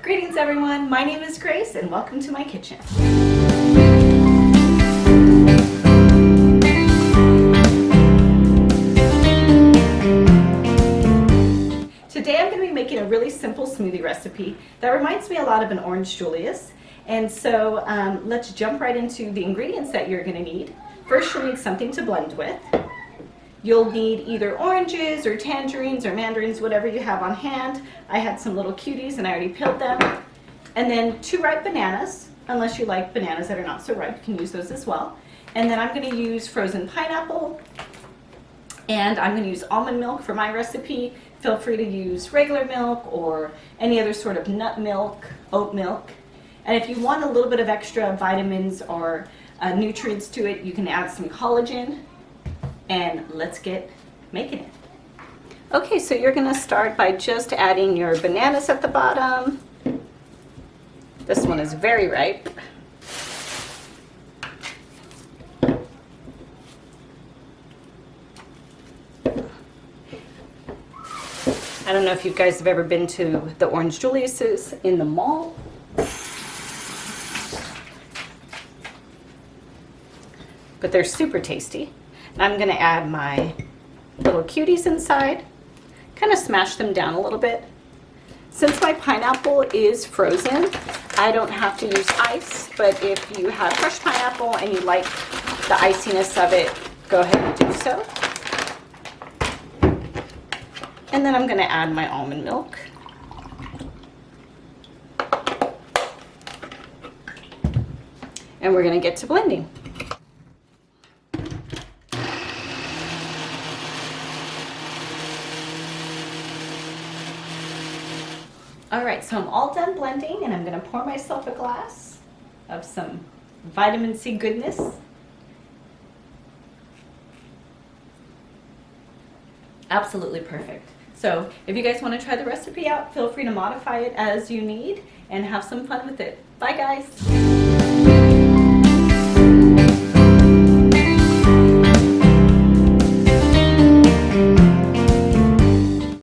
Greetings everyone, my name is Grace and welcome to my kitchen. Today I'm going to be making a really simple smoothie recipe that reminds me a lot of an orange Julius. And so let's jump right into the ingredients that you're going to need. First you'll need something to blend with. You'll need either oranges or tangerines or mandarins, whatever you have on hand. I had some little cuties and I already peeled them. And then 2 ripe bananas, unless you like bananas that are not so ripe, you can use those as well. And then I'm going to use frozen pineapple, and I'm going to use almond milk for my recipe. Feel free to use regular milk or any other sort of nut milk, oat milk. And if you want a little bit of extra vitamins or nutrients to it, you can add some collagen. And let's get making it. Okay, so you're going to start by just adding your bananas at the bottom. This one is very ripe. I don't know if you guys have ever been to the Orange Julius's in the mall. But they're super tasty. And I'm going to add my little cuties inside, kind of smash them down a little bit. Since my pineapple is frozen, I don't have to use ice, but if you have fresh pineapple and you like the iciness of it, go ahead and do so. And then I'm going to add my almond milk. And we're going to get to blending. Alright, so I'm all done blending and I'm going to pour myself a glass of some vitamin C goodness. Absolutely perfect. So if you guys want to try the recipe out, feel free to modify it as you need and have some fun with it. Bye guys!